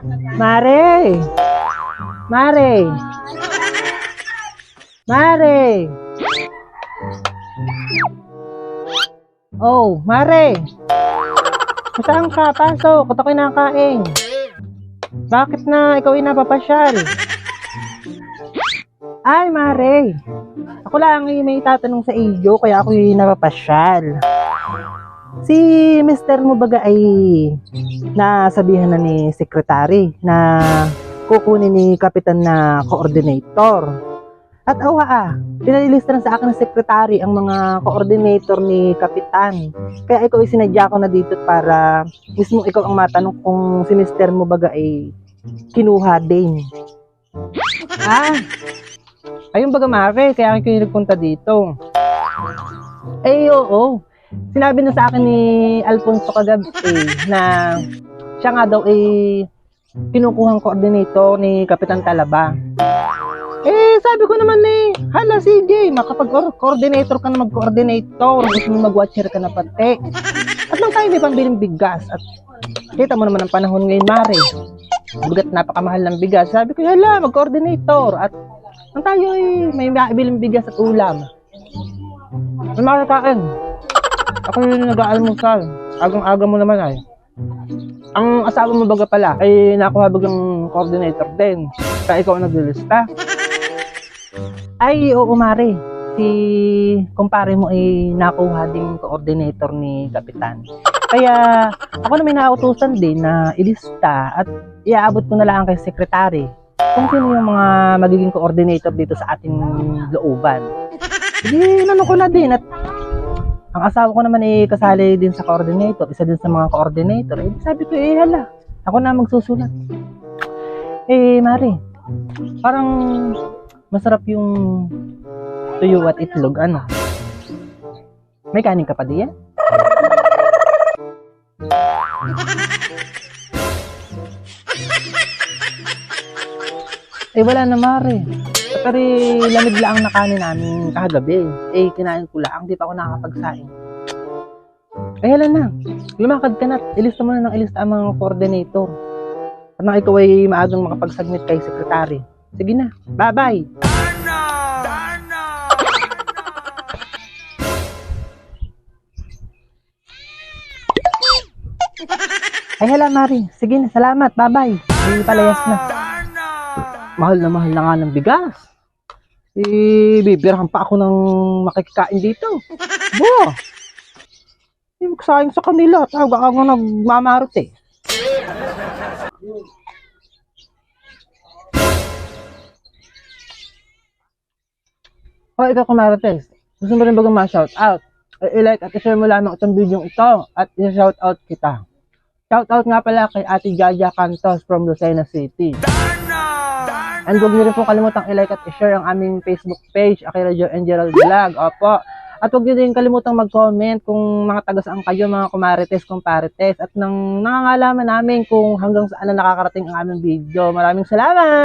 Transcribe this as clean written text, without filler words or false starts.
Mare! Mare! Mare! Oh, Mare! Saan ka? Pasok! Ito kinakain. Bakit na ikaw ay napapasyal? Ay, Mare! Ako lang ay may tatanong sa iyo, kaya ako ay napapasyal. Si Mr. mo baga ay nasabihan na ni Secretary na kukunin ni Kapitan na coordinator. At pinalilista na sa akin ng Secretary ang mga coordinator ni Kapitan. Kaya ikaw ay sinadya ko na dito para mismo ikaw ang matanong kung si Mr. mo baga ay kinuha din. Ayun baga Mare, kaya ako yung nagpunta dito. Oo. Sinabi na sa akin ni Alfonso kagabi na siya nga daw kinukuhang coordinator ni Kapitan Talaba. Sabi ko naman hala sige, makapag-coordinator ka na mag-coordinator, gusto mo mag-watcher ka na pati. At nang tayo may pambiling bigas, at kita mo naman ang panahon ngayon Mare. Bigat napakamahal ng bigas. Sabi ko, hala, mag-coordinator. At nang tayo may maibiling bigas at ulam. May makakain. Ako yung nag-aalmusal. Agang-aga mo naman ay. Ang asawa mo baga pala ay nakuha bagang coordinator din. Kaya ikaw ang naglilista. Ay, oo Mare. Si kumpare mo ay nakuha din coordinator ni Kapitan. Kaya ako na may nautusan din na ilista at iaabot ko na lang kay Secretary kung sino yung mga magiging coordinator dito sa ating looban. Hindi, inano ko na din at ang asawa ko naman kasali din sa coordinator, isa din sa mga coordinator. Sabi ko, hala, ako na magsusulat. Mare, parang masarap yung tuyo at itlog, ano? May kanin ka pa diyan? Wala na Mare. Pero lamig lang ang nakanin namin kagabi. Kinain ko lang, di pa ako nakakapagsaing. Hala na, lumakad ka na. Ilista mo na ng ilista ang mga coordinator. At nang ikaw ay maagang makapagsubmit kay Secretary. Sige na, bye-bye! Hala Mari, sige na, salamat, bye-bye. Ay, palayas na. Mahal na nga ng bigas. Bibirahan pa ako ng makikikain dito. Bo! Magsayang sa kanila. Tawag ako nagmamarot eh. Ikaw kumarates. Gusto mo rin bagang ma-shout out. I-like at i-share mo lamang itong video ito at i-shout out kita. Shout out nga pala kay Ate Jaja Cantos from Lucena City. And huwag niyo rin po kalimutang i-like at i-share ang aming Facebook page, Akira Joe and Gerald Vlog. Opo. At huwag niyo din kalimutang mag-comment kung mga taga saan kayo, mga kumarites, kumparites. At nang nangangalaman namin kung hanggang saan na nakakarating ang aming video. Maraming salamat!